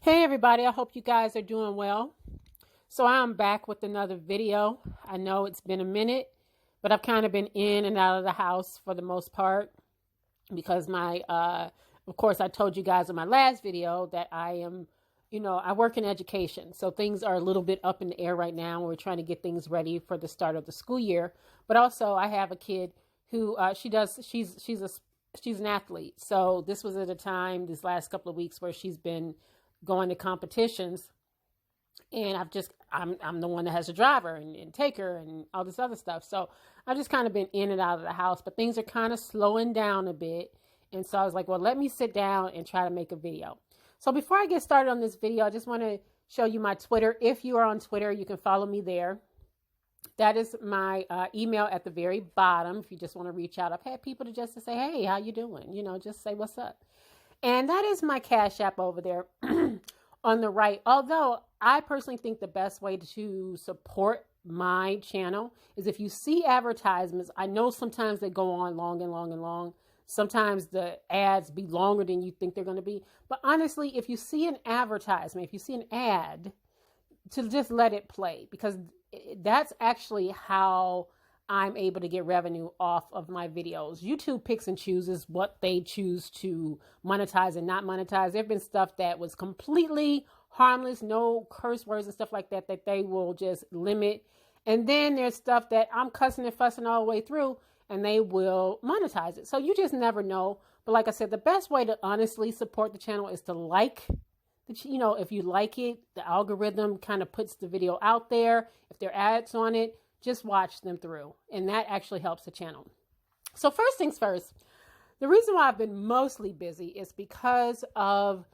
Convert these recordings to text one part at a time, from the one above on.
Hey everybody, I hope you guys are doing well. So I'm back with another video. I know it's been a minute, but I've kind of been in and out of the house for the most part because of course I told you guys in my last video that I work in education. So things are a little bit up in the air right now. We're trying to get things ready for the start of the school year. But also I have a kid who she's an athlete. So this was at a time, these last couple of weeks, where she's been going to competitions, and I'm the one that has to drive her and take her and all this other stuff. So I've just kind of been in and out of the house, but things are kind of slowing down a bit. And so I was like, well, let me sit down and try to make a video. So before I get started on this video, I just want to show you my Twitter. If you are on Twitter, you can follow me there. That is my email at the very bottom. If you just want to reach out, I've had people to say, hey, how you doing? Just say what's up. And that is my Cash App over there on the right. Although I personally think the best way to support my channel is if you see advertisements. I know sometimes they go on long and long and long. Sometimes the ads be longer than you think they're going to be. But honestly, if you see an advertisement, if you see an ad, to just let it play, because that's actually how I'm able to get revenue off of my videos. YouTube picks and chooses what they choose to monetize and not monetize. There have been stuff that was completely harmless, no curse words and stuff like that, that they will just limit. And then there's stuff that I'm cussing and fussing all the way through, and they will monetize it. So you just never know. But like I said, the best way to honestly support the channel is to like. If you like it, the algorithm kind of puts the video out there. If there are ads on it, just watch them through, and that actually helps the channel. So first things first, the reason why I've been mostly busy is because of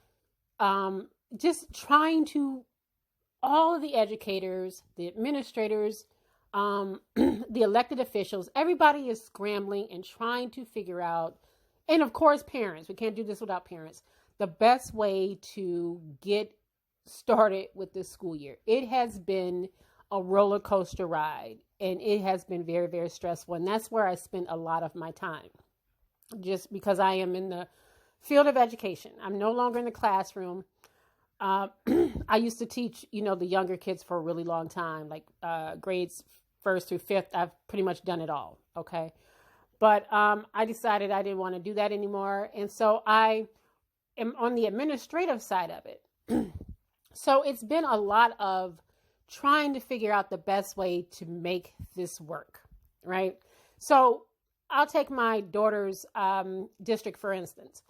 just trying to, all of the educators, the administrators, the elected officials, everybody is scrambling and trying to figure out, and of course parents, we can't do this without parents, the best way to get started with this school year. It has been a roller coaster ride, and it has been very, very stressful. And that's where I spend a lot of my time, just because I am in the field of education. I'm no longer in the classroom. I used to teach, the younger kids for a really long time, like grades 1st through 5th. I've pretty much done it all. Okay. But I decided I didn't want to do that anymore. And so I am on the administrative side of it. So it's been a lot of trying to figure out the best way to make this work, right? So I'll take my daughter's district, for instance.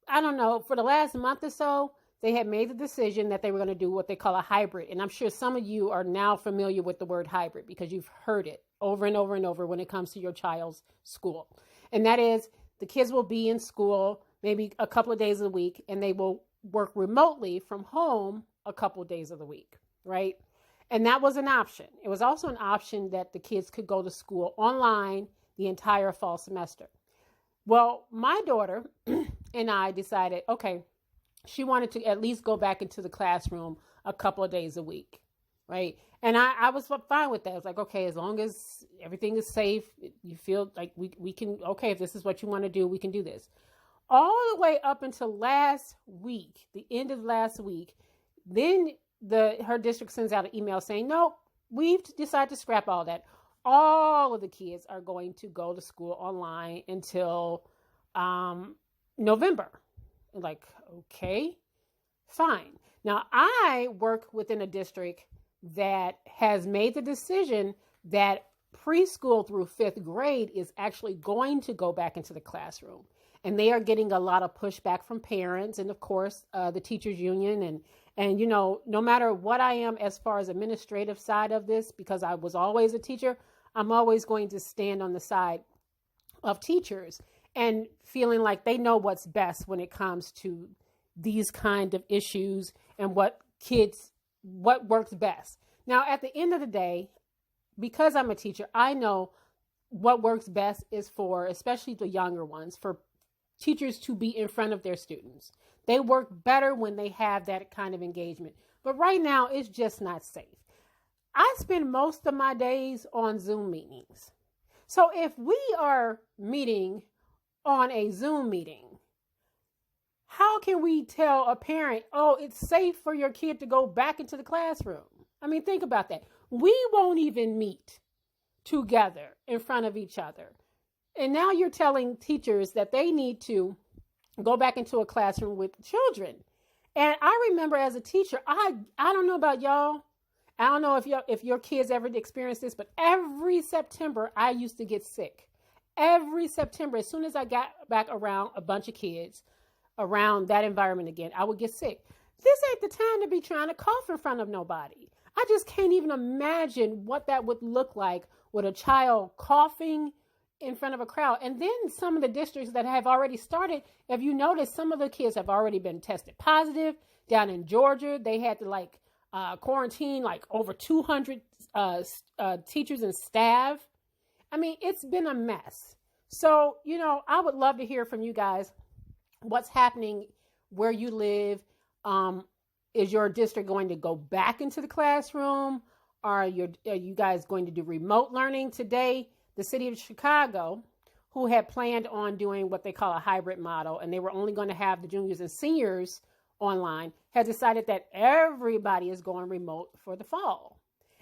I don't know, for the last month or so, they had made the decision that they were going to do what they call a hybrid. And I'm sure some of you are now familiar with the word hybrid because you've heard it over and over and over when it comes to your child's school. And that is, the kids will be in school maybe a couple of days a week, and they will work remotely from home a couple of days of the week, right? And that was an option. It was also an option that the kids could go to school online the entire fall semester. Well, my daughter and I decided, okay, she wanted to at least go back into the classroom a couple of days a week, right? And I was fine with that. I was like, okay, as long as everything is safe, you feel like we can, okay, if this is what you want to do, we can do this. All the way up until last week, the end of last week, then her district sends out an email saying, no, we've decided to scrap all that. All of the kids are going to go to school online until November. Like, okay, fine. Now, I work within a district that has made the decision that preschool through 5th grade is actually going to go back into the classroom. And they are getting a lot of pushback from parents and, of course, the teachers union. And no matter what I am as far as administrative side of this, because I was always a teacher, I'm always going to stand on the side of teachers and feeling like they know what's best when it comes to these kind of issues and what works best. Now, at the end of the day, because I'm a teacher, I know what works best is for, especially the younger ones, for teachers to be in front of their students. They work better when they have that kind of engagement. But right now, it's just not safe. I spend most of my days on Zoom meetings. So if we are meeting on a Zoom meeting, How can we tell a parent, oh, it's safe for your kid to go back into the classroom? I mean, think about that. We won't even meet together in front of each other. And now you're telling teachers that they need to go back into a classroom with children. And I remember as a teacher, I don't know about y'all. I don't know if your kids ever experienced this, but every September I used to get sick. Every September, as soon as I got back around a bunch of kids, around that environment again, I would get sick. This ain't the time to be trying to cough in front of nobody. I just can't even imagine what that would look like with a child coughing in front of a crowd. And then some of the districts that have already started, if you notice, some of the kids have already been tested positive. Down in Georgia, they had to quarantine over 200 teachers and staff. I mean, it's been a mess. So, I would love to hear from you guys. What's happening where you live? Is your district going to go back into the classroom? Are you guys going to do remote learning? Today, the city of Chicago, who had planned on doing what they call a hybrid model, and they were only going to have the juniors and seniors online, has decided that everybody is going remote for the fall.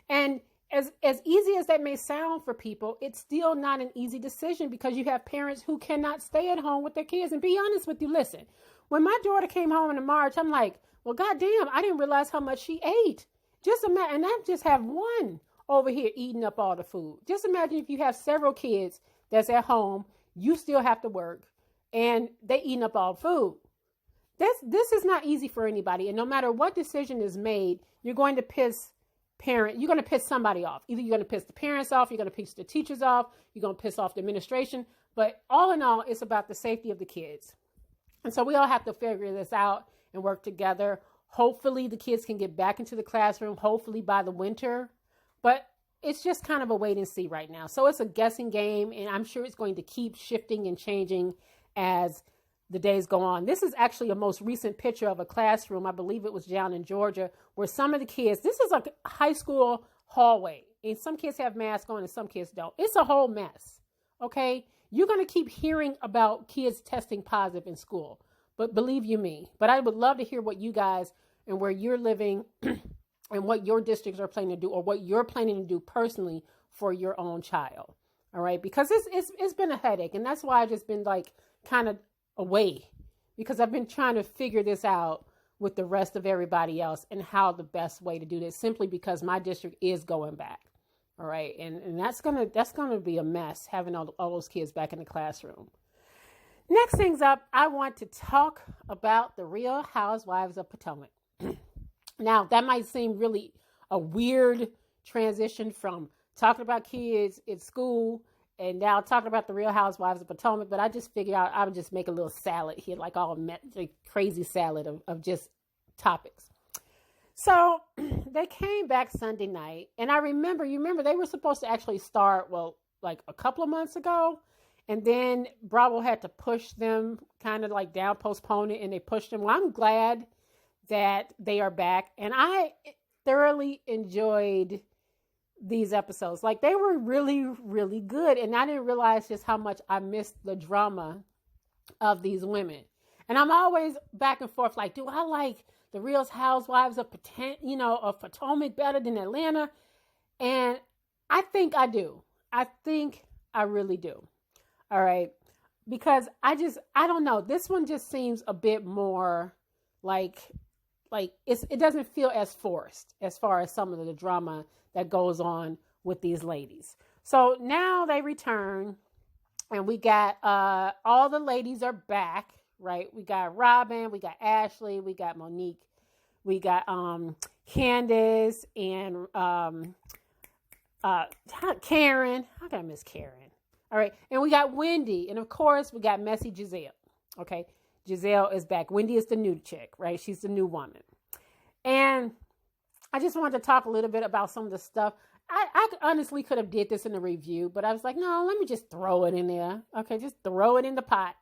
And as easy as that may sound for people, it's still not an easy decision because you have parents who cannot stay at home with their kids. And be honest with you, listen, when my daughter came home in March, I'm like, well, goddamn, I didn't realize how much she ate. Just imagine, and I just have one over here eating up all the food. Just imagine if you have several kids that's at home, you still have to work, and they eating up all the food. This is not easy for anybody. And no matter what decision is made, you're going to piss somebody off. Either you're going to piss the parents off, you're going to piss the teachers off, you're going to piss off the administration. But all in all, it's about the safety of the kids. And so we all have to figure this out and work together. Hopefully the kids can get back into the classroom, hopefully by the winter. But it's just kind of a wait and see right now. So it's a guessing game, and I'm sure it's going to keep shifting and changing as the days go on. This is actually a most recent picture of a classroom. I believe it was down in Georgia, where some of the kids, this is like a high school hallway, and some kids have masks on and some kids don't. It's a whole mess. Okay. You're going to keep hearing about kids testing positive in school, but believe you me, but I would love to hear what you guys and where you're living and what your districts are planning to do, or what you're planning to do personally for your own child. All right. Because it's been a headache, and that's why I've just been kind of away, because I've been trying to figure this out with the rest of everybody else and how the best way to do this, simply because my district is going back. All right. And that's going to be a mess, having all those kids back in the classroom. Next things up, I want to talk about the Real Housewives of Potomac. Now, that might seem really a weird transition from talking about kids in school and now talking about the Real Housewives of Potomac, but I just figured out I would just make a little salad here, like crazy salad of just topics. So they came back Sunday night, and I remember, they were supposed to actually start, a couple of months ago, and then Bravo had to push them kind of down, postpone it, and they pushed them. Well, I'm glad that they are back, and I thoroughly enjoyed these episodes. They were really, really good. And I didn't realize just how much I missed the drama of these women. And I'm always back and forth. Do I like the Real Housewives of Potomac better than Atlanta? And I think I do. I think I really do. All right. Because I don't know. This one just seems a bit more it doesn't feel as forced as far as some of the drama that goes on with these ladies. So now they return, and we got all the ladies are back, right? We got Robin, we got Ashley, we got Monique, we got Candace, and Karen. How can I miss Karen? All right, and we got Wendy, and of course we got Messy Giselle. Okay, Giselle is back. Wendy is the new chick, right? She's the new woman. And I just wanted to talk a little bit about some of the stuff. I honestly could have did this in a review, but I was like, no, let me just throw it in there. Okay, just throw it in the pot.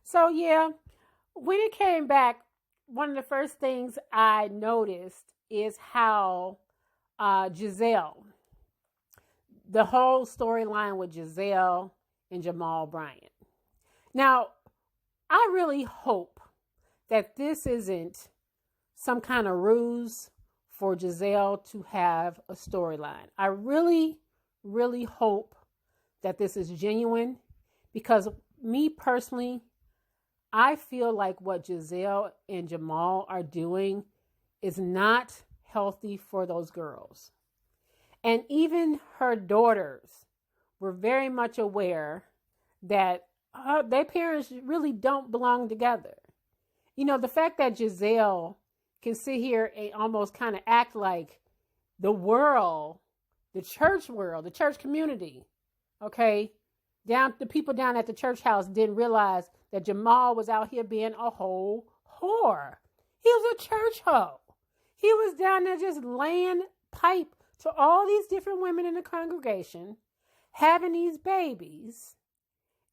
So yeah, when it came back, one of the first things I noticed is how Giselle, the whole storyline with Giselle and Jamal Bryant. Now, I really hope that this isn't some kind of ruse for Giselle to have a storyline. I really, really hope that this is genuine, because me personally, I feel like what Giselle and Jamal are doing is not healthy for those girls. And even her daughters were very much aware that their parents really don't belong together. You know, the fact that Giselle can sit here and almost kind of act like the world, the church community, okay, the people down at the church house didn't realize that Jamal was out here being a whole whore. He was a church hoe. He was down there just laying pipe to all these different women in the congregation, having these babies.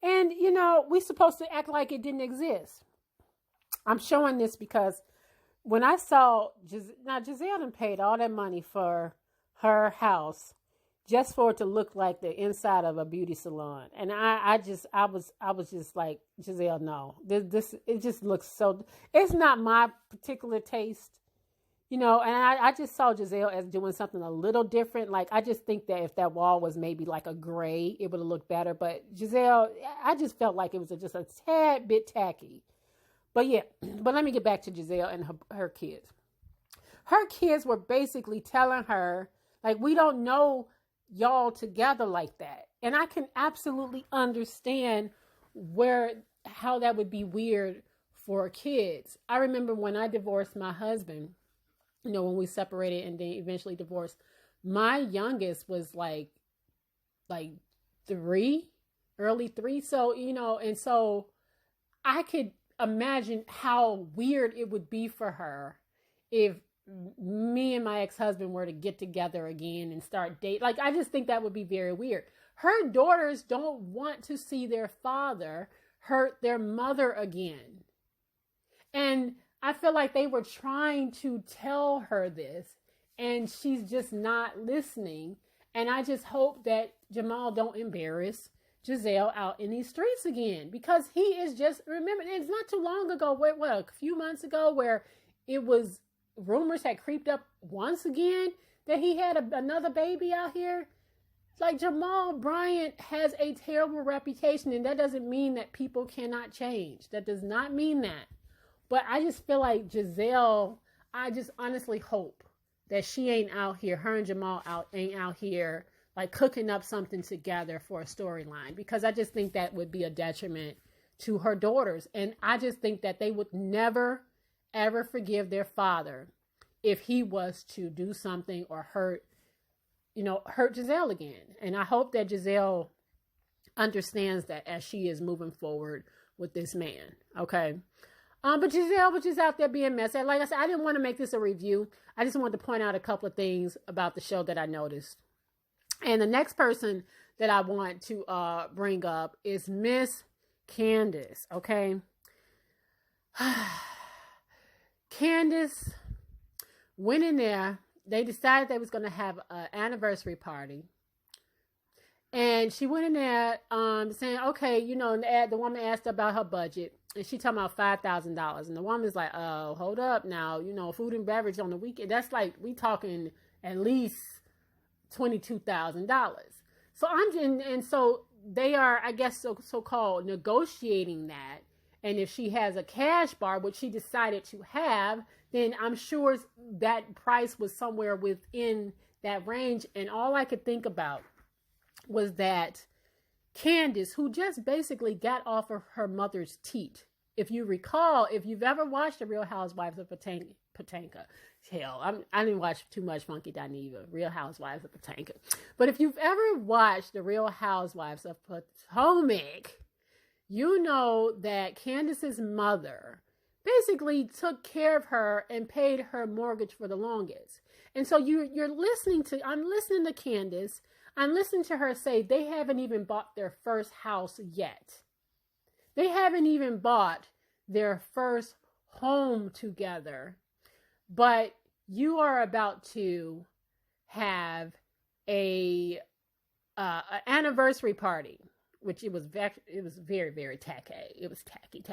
And, you know, we're supposed to act like it didn't exist. I'm showing this because when I saw, Giselle done paid all that money for her house just for it to look like the inside of a beauty salon. And I was just like, Giselle, no, it just looks so, it's not my particular taste, you know. And I just saw Giselle as doing something a little different. Like, I just think that if that wall was maybe like a gray, it would have looked better. But Giselle, I just felt like it was just a tad bit tacky. But yeah, but let me get back to Giselle and her kids. Her kids were basically telling her, like, we don't know y'all together like that. And I can absolutely understand how that would be weird for kids. I remember when I divorced my husband, you know, when we separated and then eventually divorced, my youngest was like 3, early 3. So, you know, and so I could imagine how weird it would be for her if me and my ex-husband were to get together again and start dating. Like, I just think that would be very weird. Her daughters don't want to see their father hurt their mother again. And I feel like they were trying to tell her this, and she's just not listening. And I just hope that Jamal don't embarrass Giselle out in these streets again, because he is just, remember, it's not too long ago, a few months ago, where it was, rumors had creeped up once again that he had another baby out here. Like, Jamal Bryant has a terrible reputation, and that doesn't mean that people cannot change. That does not mean that. But I just feel like Giselle, I just honestly hope that she ain't out here, her and Jamal ain't out here like cooking up something together for a storyline, because I just think that would be a detriment to her daughters. And I just think that they would never, ever forgive their father if he was to do something or hurt Giselle again. And I hope that Giselle understands that as she is moving forward with this man. Okay. But Giselle was just out there being messy. Like I said, I didn't want to make this a review. I just wanted to point out a couple of things about the show that I noticed. And the next person that I want to bring up is Miss Candace. Okay. Candace went in there. They decided they was going to have an anniversary party. And she went in there saying, okay, you know, the woman asked about her budget. And she talking about $5,000. And the woman's like, oh, hold up now. You know, food and beverage on the weekend. That's like, we talking at least $22,000. So so they are, I guess, so-called negotiating that. And if she has a cash bar, which she decided to have, then I'm sure that price was somewhere within that range. And all I could think about was that Candace, who just basically got off of her mother's teat. If you recall, if you've ever watched The Real Housewives of Potomac, hell, I didn't watch too much Funky Dineva, Real Housewives of Potomac. But if you've ever watched The Real Housewives of Potomac, you know that Candace's mother basically took care of her and paid her mortgage for the longest. And so I'm listening to Candace. I'm listening to her say they haven't even bought their first house yet. They haven't even bought their first home together. But you are about to have an anniversary party, which it was very, very tacky. It was tacky.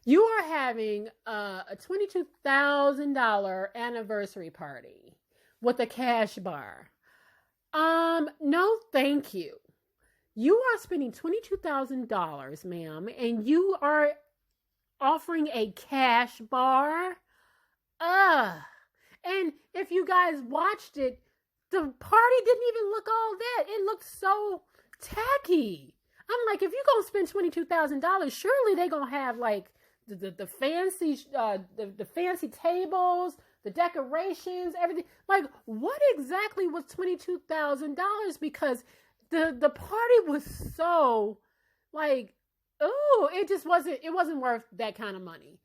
You are having a $22,000 anniversary party with a cash bar. No, thank you. You are spending $22,000, ma'am, and you are offering a cash bar. And if you guys watched it, the party didn't even look all that. It looked so tacky. I'm like, if you're gonna spend $22,000, surely they're gonna have like the fancy the fancy tables, the decorations, everything. Like, what exactly was $22,000? Because the party was so like, oh, it wasn't worth that kind of money.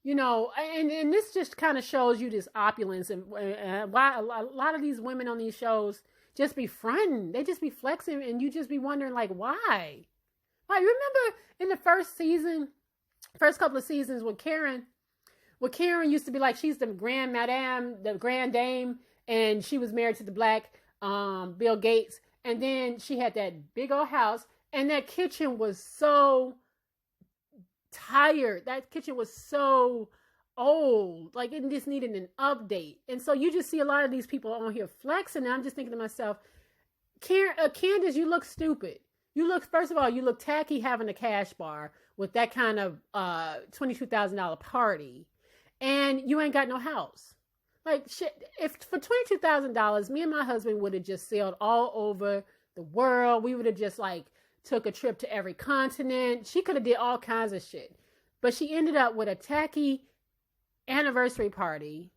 You know, and this just kind of shows you this opulence and why a lot of these women on these shows just be fronting. They just be flexing, and you just be wondering, like, why? Like, remember in the first couple of seasons when Karen used to be like, she's the grand madame, the grand dame, and she was married to the black Bill Gates, and then she had that big old house, and that kitchen was so tired. That kitchen was so old. Like, it just needed an update. And so you just see a lot of these people on here flexing, and I'm just thinking to myself, Candace, you look stupid. First of all, you look tacky having a cash bar with that kind of $22,000 party, and you ain't got no house. Like, shit, if for $22,000, me and my husband would have just sailed all over the world. We would have just like took a trip to every continent. She could have did all kinds of shit. But she ended up with a tacky anniversary party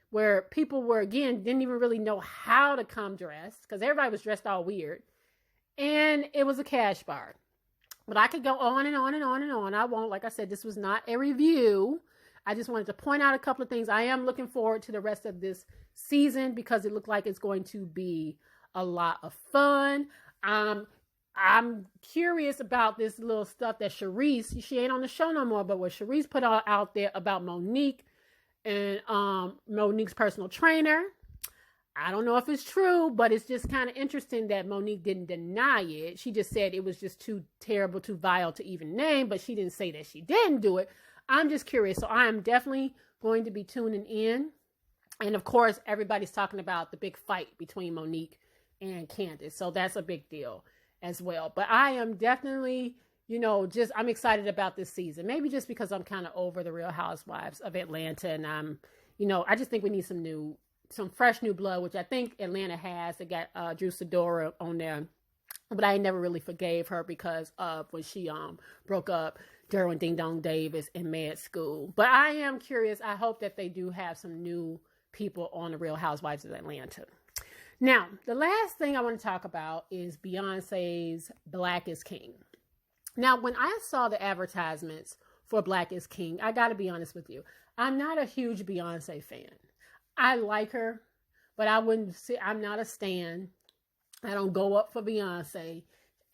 where people were, again, didn't even really know how to come dressed because everybody was dressed all weird. And it was a cash bar. But I could go on and on and on and on. I won't. Like I said, this was not a review. I just wanted to point out a couple of things. I am looking forward to the rest of this season because it looked like it's going to be a lot of fun. I'm curious about this little stuff that Sharice, she ain't on the show no more, but what Sharice put out there about Monique and Monique's personal trainer. I don't know if it's true, but it's just kind of interesting that Monique didn't deny it. She just said it was just too terrible, too vile to even name, but she didn't say that she didn't do it. I'm just curious. So I am definitely going to be tuning in. And of course, everybody's talking about the big fight between Monique and Candace. So that's a big deal as well. But I am definitely, I'm excited about this season. Maybe just because I'm kind of over the Real Housewives of Atlanta. And I just think we need some fresh new blood, which I think Atlanta has. They got Drew Sidora on there. But I never really forgave her because of when she broke up Derwin Ding Dong Davis in med school. But I am curious. I hope that they do have some new people on the Real Housewives of Atlanta. Now, the last thing I want to talk about is Beyonce's Black is King. Now, when I saw the advertisements for Black is King, I got to be honest with you. I'm not a huge Beyonce fan. I like her, but I'm not a stan. I don't go up for Beyonce.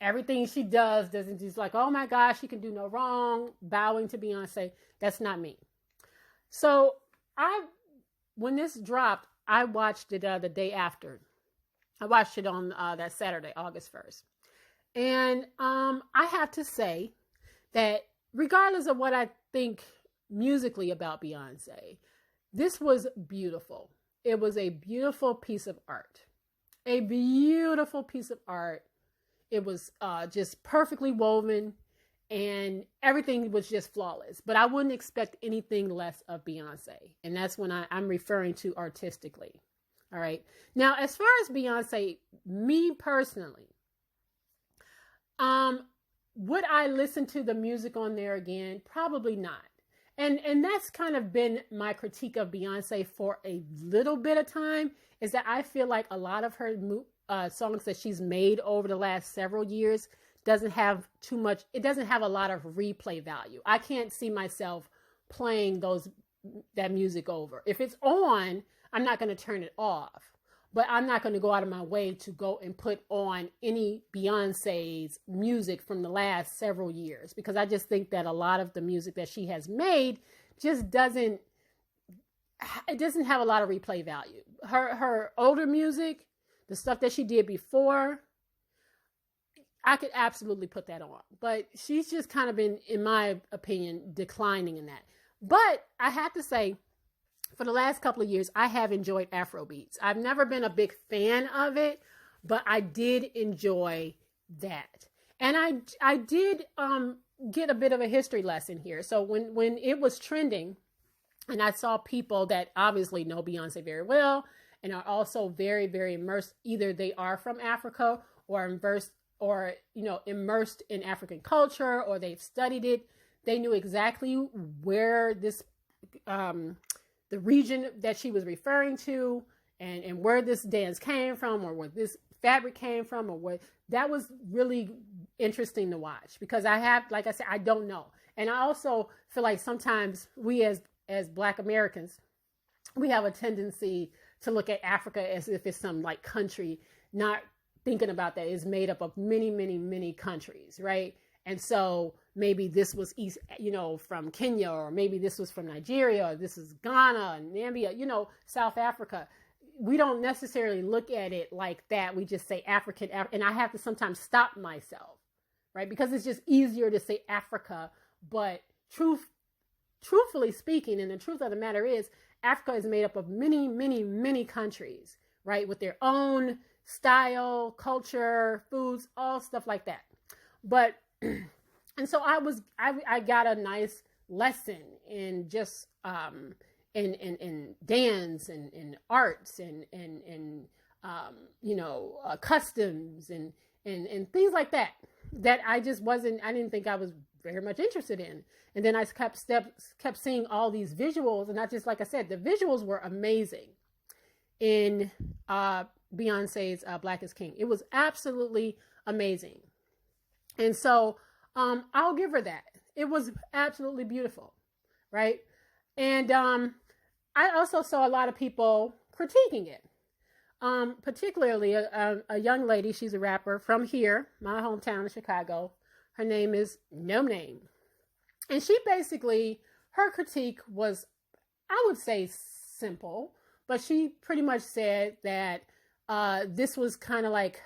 Everything she does doesn't just like, oh my gosh, she can do no wrong, bowing to Beyonce. That's not me. So when this dropped, I watched it the day after. I watched it on that Saturday, August 1st. And I have to say that regardless of what I think musically about Beyonce, this was beautiful. It was a beautiful piece of art. A beautiful piece of art. It was just perfectly woven and everything was just flawless. But I wouldn't expect anything less of Beyonce. And that's when I'm referring to artistically. All right. Now, as far as Beyonce, me personally, would I listen to the music on there again? Probably not. And that's kind of been my critique of Beyonce for a little bit of time, is that I feel like a lot of her songs that she's made over the last several years doesn't have a lot of replay value. I can't see myself playing that music over. If it's on, I'm not going to turn it off, but I'm not going to go out of my way to go and put on any Beyonce's music from the last several years, because I just think that a lot of the music that she has made just doesn't have a lot of replay value. Her older music, the stuff that she did before, I could absolutely put that on. But she's just kind of been, in my opinion, declining in that. But I have to say, for the last couple of years, I have enjoyed Afrobeats. I've never been a big fan of it, but I did enjoy that. And I did get a bit of a history lesson here. So when it was trending, and I saw people that obviously know Beyonce very well and are also very, very immersed. Either they are from Africa or immersed in African culture, or they've studied it. They knew exactly where this, the region that she was referring to, and where this dance came from, or where this fabric came from, or what. That was really interesting to watch, because like I said, I don't know. And I also feel like sometimes we as Black Americans, we have a tendency to look at Africa as if it's some like country, not thinking about that it's made up of many, many, many countries, right? And so maybe this was from Kenya, or maybe this was from Nigeria, or this is Ghana and Namibia, South Africa. We don't necessarily look at it like that. We just say African, and I have to sometimes stop myself, right? Because it's just easier to say Africa, but truthfully speaking, and the truth of the matter is, Africa is made up of many, many, many countries, right? With their own style, culture, foods, all stuff like that. But, and so I got a nice lesson in just, in dance and in arts and customs and things like that I didn't think I was very much interested in. And then I kept seeing all these visuals, and like I said, the visuals were amazing in Beyonce's Black is King. It was absolutely amazing. And so I'll give her that. It was absolutely beautiful, right? And I also saw a lot of people critiquing it, particularly a young lady. She's a rapper from here, my hometown of Chicago. Her name is No Name. And she basically, her critique was, I would say, simple, but she pretty much said that this was kind of like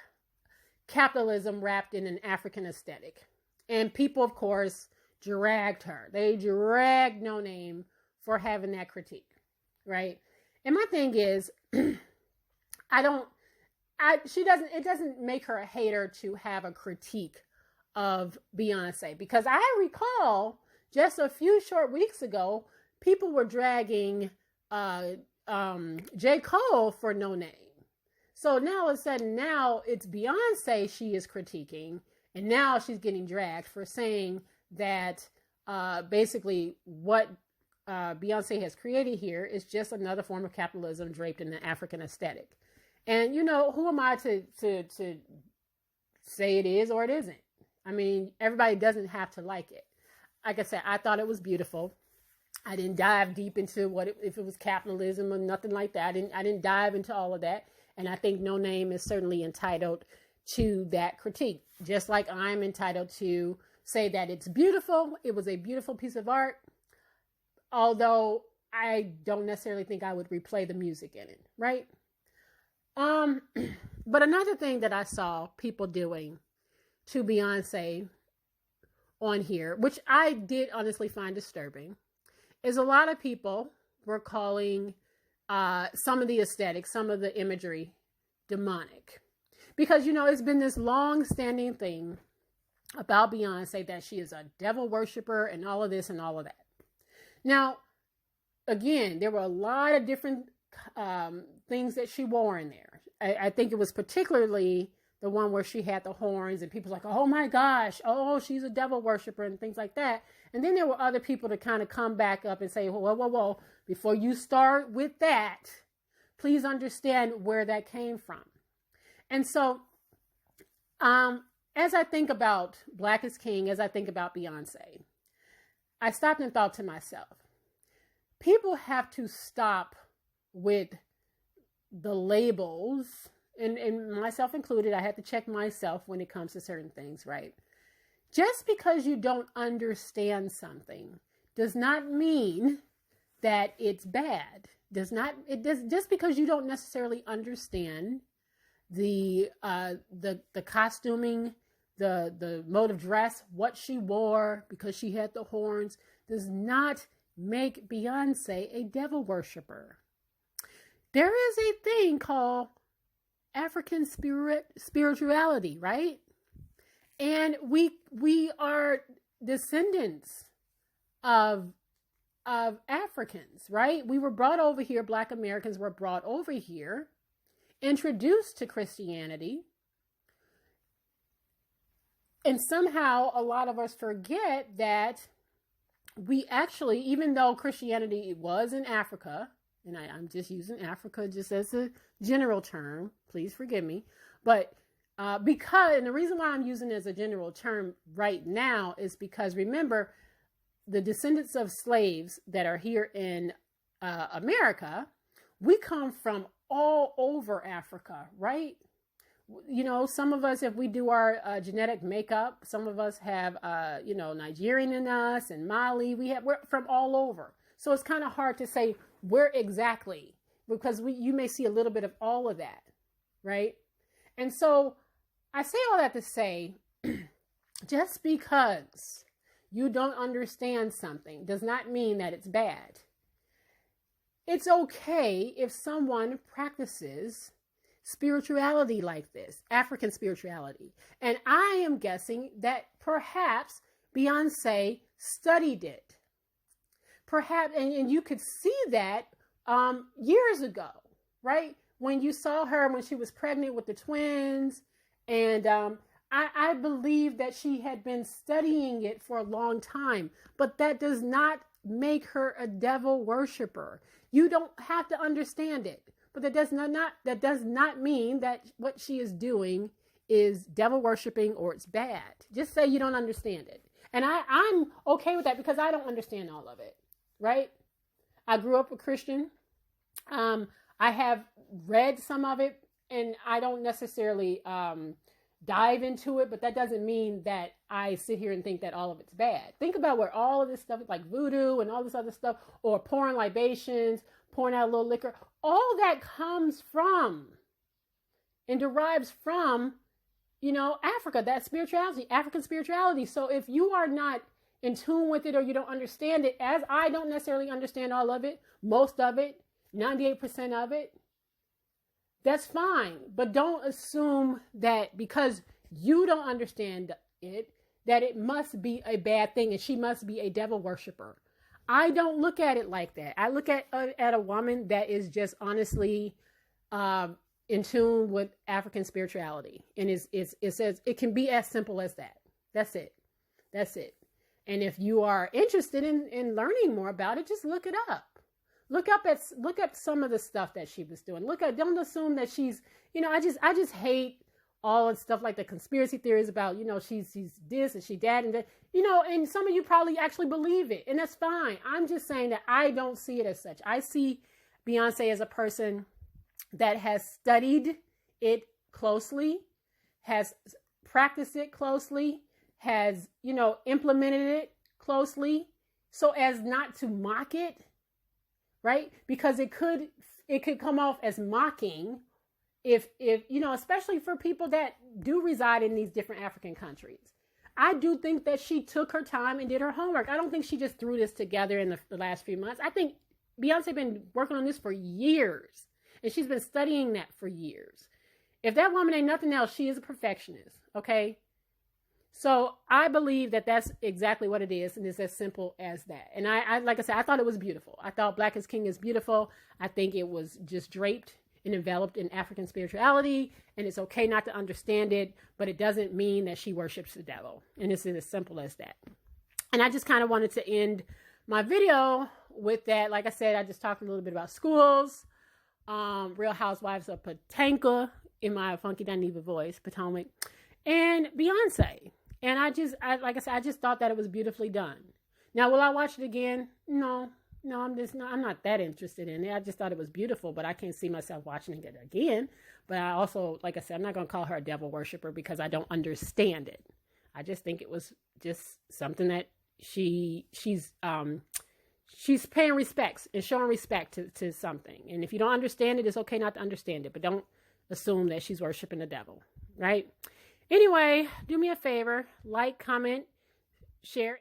capitalism wrapped in an African aesthetic. And people, of course, dragged her. They dragged No Name for having that critique, right? And my thing is, it doesn't make her a hater to have a critique of Beyonce, because I recall just a few short weeks ago, people were dragging J. Cole for No Name. So now all of a sudden, now it's Beyonce she is critiquing, and now she's getting dragged for saying that basically what Beyonce has created here is just another form of capitalism draped in the African aesthetic. And who am I to say it is or it isn't? I mean, everybody doesn't have to like it. Like I said, I thought it was beautiful. I didn't dive deep into if it was capitalism or nothing like that. I didn't dive into all of that. And I think No Name is certainly entitled to that critique, just like I'm entitled to say that it's beautiful. It was a beautiful piece of art, although I don't necessarily think I would replay the music in it, right? But another thing that I saw people doing to Beyonce on here, which I did honestly find disturbing, is a lot of people were calling some of the aesthetics, some of the imagery demonic. Because, it's been this long-standing thing about Beyonce that she is a devil worshiper and all of this and all of that. Now, again, there were a lot of different things that she wore in there. I think it was particularly the one where she had the horns and people like, oh my gosh, oh, she's a devil worshiper and things like that. And then there were other people to kind of come back up and say, whoa, before you start with that, please understand where that came from. And so, as I think about Black is King, as I think about Beyonce, I stopped and thought to myself, people have to stop with the labels, and myself included. I had to check myself when it comes to certain things, right? Just because you don't understand something does not mean that it's bad. Just because you don't necessarily understand the costuming, the mode of dress, what she wore, because she had the horns, does not make Beyonce a devil worshiper. There is a thing called African spirituality, right? And we are descendants of Africans, right? We were brought over here, Black Americans were brought over here, introduced to Christianity. And somehow a lot of us forget that we actually, even though Christianity was in Africa, and I'm just using Africa just as a general term, please forgive me, but because, and the reason why I'm using it as a general term right now is because, remember, the descendants of slaves that are here in America, we come from all over Africa, right? You know, some of us, if we do our genetic makeup, some of us have, Nigerian in us and Mali. We're from all over. So it's kind of hard to say where exactly, because you may see a little bit of all of that, right? And so I say all that to say, just because you don't understand something does not mean that it's bad. It's okay if someone practices spirituality like this, African spirituality. And I am guessing that perhaps Beyonce studied it. Perhaps, and you could see that years ago, right? When you saw her when she was pregnant with the twins. And I believe that she had been studying it for a long time, but that does not make her a devil worshiper. You don't have to understand it, but that does not mean that what she is doing is devil worshiping or it's bad. Just say you don't understand it. And I'm okay with that because I don't understand all of it, right? I grew up a Christian. I have read some of it and I don't necessarily dive into it, but that doesn't mean that I sit here and think that all of it's bad. Think about where all of this stuff, like voodoo and all this other stuff, or pouring libations, pouring out a little liquor, all that comes from and derives from, Africa, that spirituality, African spirituality. So if you are not in tune with it or you don't understand it, as I don't necessarily understand all of it, most of it, 98% of it, that's fine. But don't assume that because you don't understand it, that it must be a bad thing and she must be a devil worshiper. I don't look at it like that. I look at a woman that is just honestly in tune with African spirituality. And it says it can be as simple as that. That's it. That's it. And if you are interested in learning more about it, just look it up. Look up some of the stuff that she was doing. Don't assume that she's, I just hate all the stuff like the conspiracy theories about, she's this and she that and that, and some of you probably actually believe it, and that's fine. I'm just saying that I don't see it as such. I see Beyonce as a person that has studied it closely, has practiced it closely, has, implemented it closely so as not to mock it. Right? Because it could come off as mocking if especially for people that do reside in these different African countries. I do think that she took her time and did her homework. I don't think she just threw this together in the last few months. I think Beyonce been working on this for years, and she's been studying that for years. If that woman ain't nothing else, she is a perfectionist. Okay. So I believe that that's exactly what it is, and it's as simple as that. And I like I said, I thought it was beautiful. I thought Black is King is beautiful. I think it was just draped and enveloped in African spirituality, and it's okay not to understand it, but it doesn't mean that she worships the devil. And it's as simple as that. And I just kind of wanted to end my video with that. Like I said, I just talked a little bit about schools, Real Housewives of Potomac in my funky Dineva voice, Potomac, and Beyonce. And I just thought that it was beautifully done. Now, will I watch it again? No, I'm not that interested in it. I just thought it was beautiful, but I can't see myself watching it again. But I also, like I said, I'm not going to call her a devil worshiper because I don't understand it. I just think it was just something that she's paying respects and showing respect to something. And if you don't understand it, it's okay not to understand it, but don't assume that she's worshiping the devil, right? Anyway, do me a favor, like, comment, share.